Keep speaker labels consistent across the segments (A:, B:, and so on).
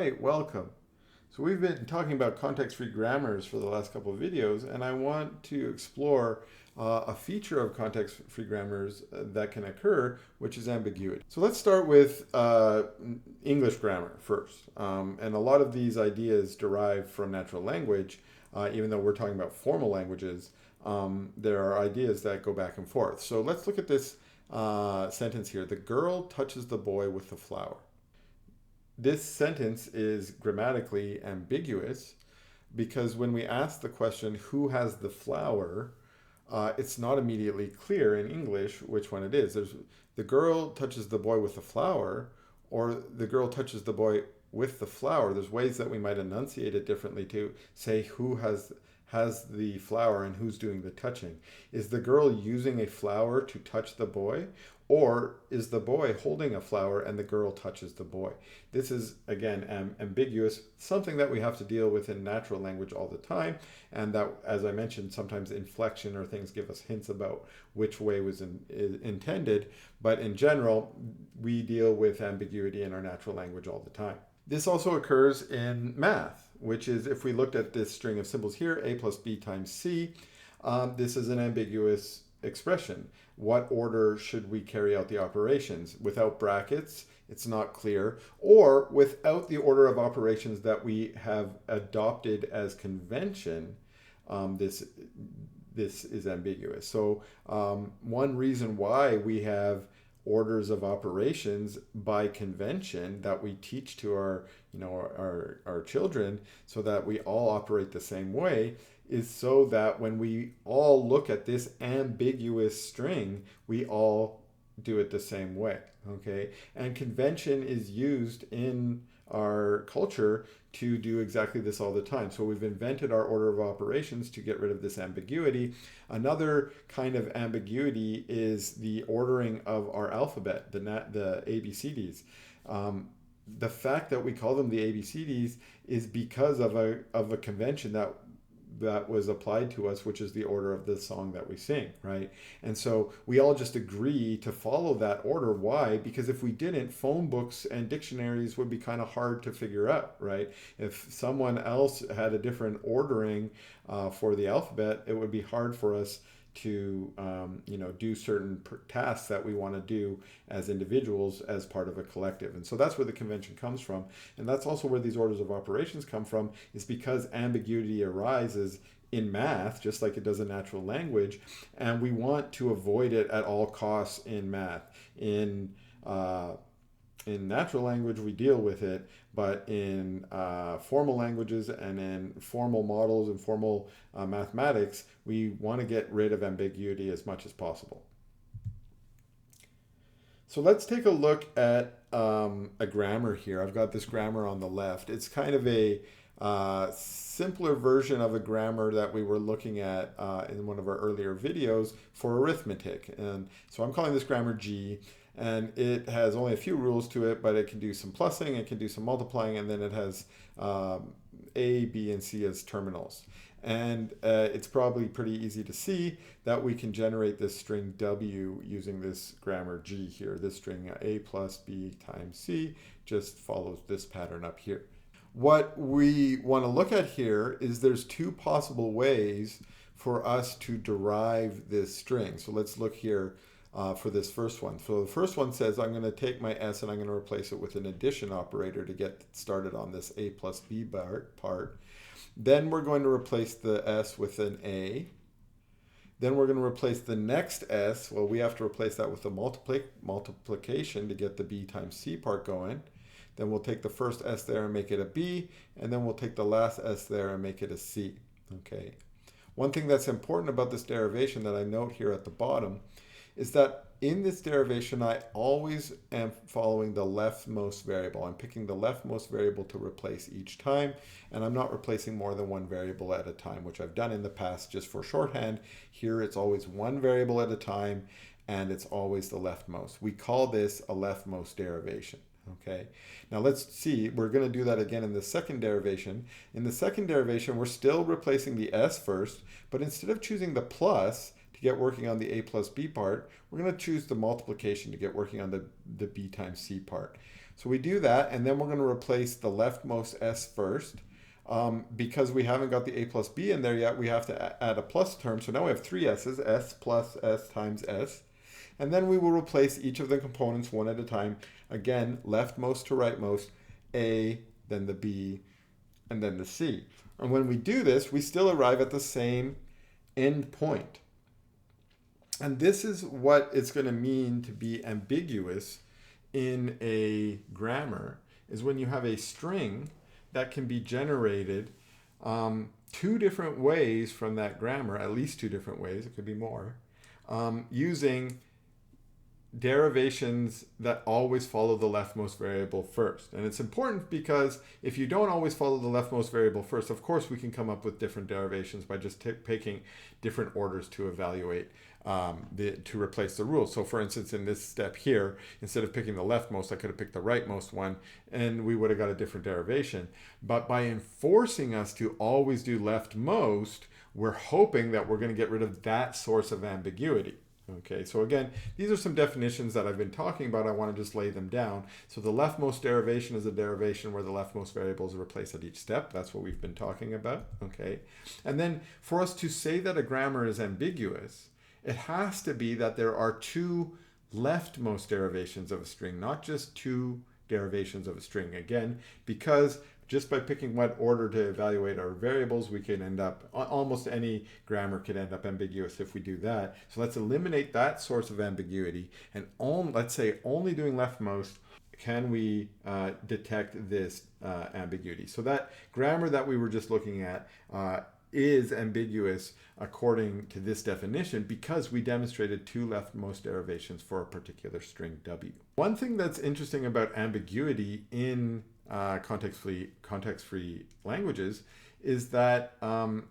A: right, welcome. So we've been talking about context-free grammars for the last couple of videos, and I want to explore a feature of context-free grammars that can occur, which is ambiguity. So let's start with English grammar first. And a lot of these ideas derive from natural language, even though we're talking about formal languages. There are ideas that go back and forth. So let's look at this sentence here. The girl touches the boy with the flower. This sentence is grammatically ambiguous because when we ask the question, who has the flower, it's not immediately clear in English which one it is. There's the girl touches the boy with the flower, or the girl touches the boy with the flower. There's ways that we might enunciate it differently to say who has the flower and who's doing the touching. Is the girl using a flower to touch the boy? Or is the boy holding a flower and the girl touches the boy? This is, again, ambiguous, something that we have to deal with in natural language all the time. And that, as I mentioned, sometimes inflection or things give us hints about which way was intended. But in general, we deal with ambiguity in our natural language all the time. This also occurs in math, which is if we looked at this string of symbols here, a plus b times c, this is an ambiguous expression. What order should we carry out the operations? Without brackets, it's not clear, or without the order of operations that we have adopted as convention, this is ambiguous. So one reason why we have orders of operations by convention that we teach to our children so that we all operate the same way is so that when we all look at this ambiguous string, we all do it the same way, okay? And convention is used in our culture to do exactly this all the time. So we've invented our order of operations to get rid of this ambiguity. Another kind of ambiguity is the ordering of our alphabet, the ABCDs. The fact that we call them the ABCDs is because of a convention that was applied to us, which is the order of the song that we sing, right? And so we all just agree to follow that order. Why? Because if we didn't, phone books and dictionaries would be kind of hard to figure out, right? If someone else had a different ordering for the alphabet, it would be hard for us to do certain tasks that we want to do as individuals as part of a collective. And so that's where the convention comes from. And that's also where these orders of operations come from, is because ambiguity arises in math, just like it does in natural language, and we want to avoid it at all costs in math. In natural language, we deal with it, but in formal languages and in formal models and formal mathematics, we want to get rid of ambiguity as much as possible. So let's take a look at a grammar here. I've got this grammar on the left. It's kind of a simpler version of a grammar that we were looking at in one of our earlier videos for arithmetic. And so I'm calling this grammar G. And it has only a few rules to it, but it can do some plussing, it can do some multiplying, and then it has A, B, and C as terminals. And it's probably pretty easy to see that we can generate this string W using this grammar G here. This string A plus B times C just follows this pattern up here. What we want to look at here is there's two possible ways for us to derive this string. So let's look here. For this first one. So the first one says I'm going to take my S and I'm going to replace it with an addition operator to get started on this A plus B part. Then we're going to replace the S with an A. Then we're going to replace the next S. Well, we have to replace that with a multiplication to get the B times C part going. Then we'll take the first S there and make it a B. And then we'll take the last S there and make it a C. Okay. One thing that's important about this derivation that I note here at the bottom is that in this derivation, I always am following the leftmost variable. I'm picking the leftmost variable to replace each time, and I'm not replacing more than one variable at a time, which I've done in the past just for shorthand. Here, it's always one variable at a time, and it's always the leftmost. We call this a leftmost derivation. Okay, now let's see, we're going to do that again in the second derivation. In the second derivation, we're still replacing the S first, but instead of choosing the plus, get working on the A plus B part, we're going to choose the multiplication to get working on the B times C part. So we do that, and then we're going to replace the leftmost s first. Because we haven't got the a plus b in there yet, we have to add a plus term. So now we have three s's, s plus s times s. And then we will replace each of the components one at a time. Again, leftmost to rightmost, a, then the b, and then the c. And when we do this, we still arrive at the same end point. And this is what it's going to mean to be ambiguous in a grammar, is when you have a string that can be generated two different ways from that grammar, at least two different ways, it could be more, using derivations that always follow the leftmost variable first. And it's important because if you don't always follow the leftmost variable first, of course we can come up with different derivations by just picking different orders to evaluate, to replace the rule. So for instance, in this step here, instead of picking the leftmost, I could have picked the rightmost one and we would have got a different derivation. But by enforcing us to always do leftmost, we're hoping that we're going to get rid of that source of ambiguity. Okay, so again, these are some definitions that I've been talking about. I want to just lay them down. So the leftmost derivation is a derivation where the leftmost variables are replaced at each step. That's what we've been talking about. Okay, and then for us to say that a grammar is ambiguous, it has to be that there are two leftmost derivations of a string, not just two derivations of a string. Again, because just by picking what order to evaluate our variables, we can end up, almost any grammar could end up ambiguous if we do that. So let's eliminate that source of ambiguity, and let's say only doing leftmost can we detect this ambiguity. So that grammar that we were just looking at is ambiguous according to this definition because we demonstrated two leftmost derivations for a particular string w. One thing that's interesting about ambiguity in context-free languages is that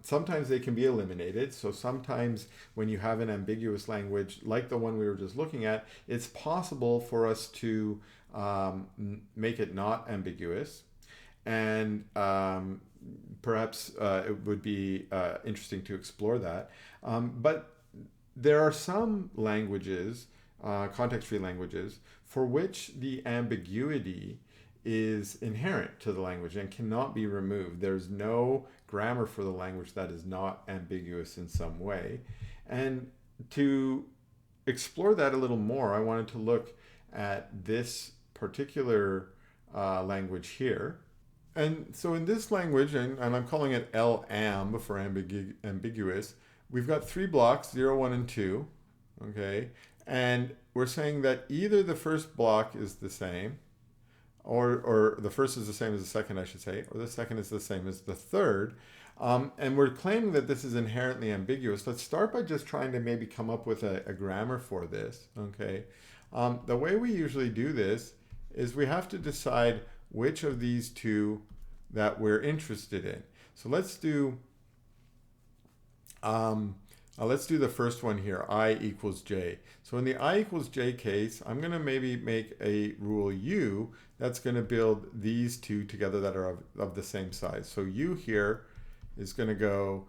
A: sometimes they can be eliminated. So sometimes when you have an ambiguous language like the one we were just looking at, it's possible for us to make it not ambiguous. And perhaps it would be interesting to explore that. But there are some languages, context-free languages, for which the ambiguity is inherent to the language and cannot be removed. There's no grammar for the language that is not ambiguous in some way. And to explore that a little more, I wanted to look at this particular language here. And so in this language, and I'm calling it LAMB for ambiguous, we've got three blocks, 0, 1, and 2, okay? And we're saying that either the first block is the same, or the first is the same as the second, I should say, or the second is the same as the third. And we're claiming that this is inherently ambiguous. Let's start by just trying to maybe come up with a grammar for this, okay? The way we usually do this is we have to decide which of these two that we're interested in. So let's do the first one here, I equals j. So in the I equals j case, I'm going to maybe make a rule u that's going to build these two together that are of the same size. So u here is going to go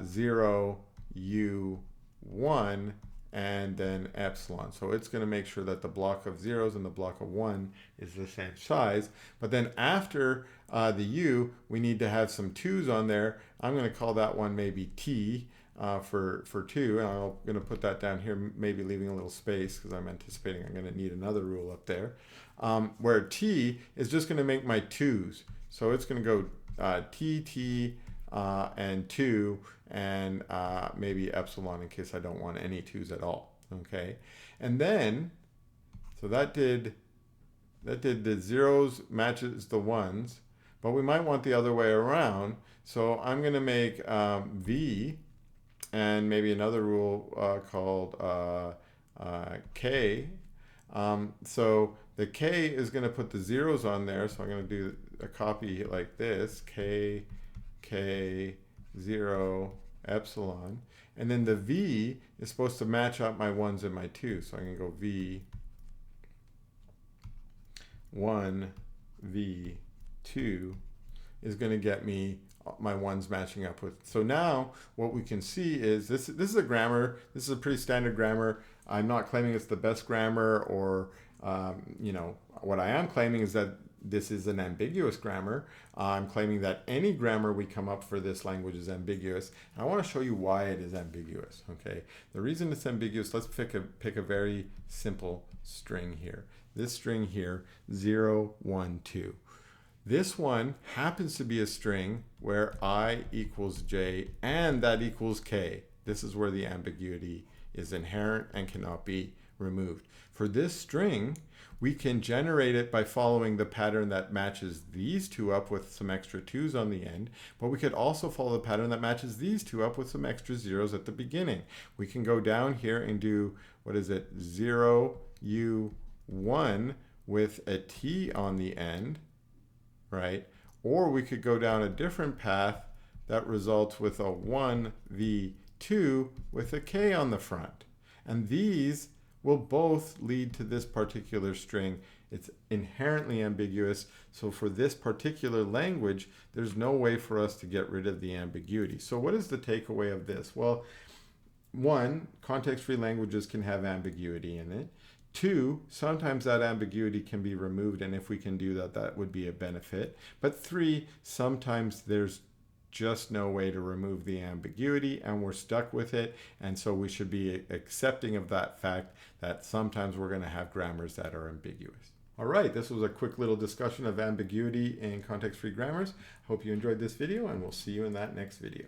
A: 0, u, 1, and then epsilon. So it's going to make sure that the block of zeros and the block of 1 is the same size. But then after the u, we need to have some 2's on there. I'm going to call that one maybe t. For 2, and I'm going to put that down here, maybe leaving a little space because I'm anticipating I'm going to need another rule up there, where t is just going to make my 2's. So it's going to go t, and 2, and maybe epsilon in case I don't want any 2's at all. Okay, and then, so that did the zeros matches the 1's, but we might want the other way around. So I'm going to make v, and maybe another rule called k. So the k is going to put the zeros on there. So I'm going to do a copy like this, k, 0, epsilon. And then the v is supposed to match up my 1's and my 2's. So I'm going to go v, 1, v, 2 is going to get me my 1's matching up with. So now what we can see is this is a grammar. This is a pretty standard grammar. I'm not claiming it's the best grammar or You know, what I am claiming is that this is an ambiguous grammar. I'm claiming that any grammar we come up for this language is ambiguous. And I want to show you why it is ambiguous. Okay, the reason it's ambiguous, let's pick a very simple string here. This string here, 0, 1, 2. This one happens to be a string where I equals j and that equals k. This is where the ambiguity is inherent and cannot be removed. For this string, we can generate it by following the pattern that matches these two up with some extra 2's on the end, but we could also follow the pattern that matches these two up with some extra 0's at the beginning. We can go down here and do, what is it, 0, u, 1 with a t on the end, right? Or we could go down a different path that results with a 1, v2 with a k on the front. And these will both lead to this particular string. It's inherently ambiguous. So for this particular language, there's no way for us to get rid of the ambiguity. So what is the takeaway of this? Well, one, context-free languages can have ambiguity in it. Two, sometimes that ambiguity can be removed, and if we can do that, that would be a benefit. But three, sometimes there's just no way to remove the ambiguity and we're stuck with it, and so we should be accepting of that fact that sometimes we're going to have grammars that are ambiguous. All right, this was a quick little discussion of ambiguity in context-free grammars. Hope you enjoyed this video, and we'll see you in that next video.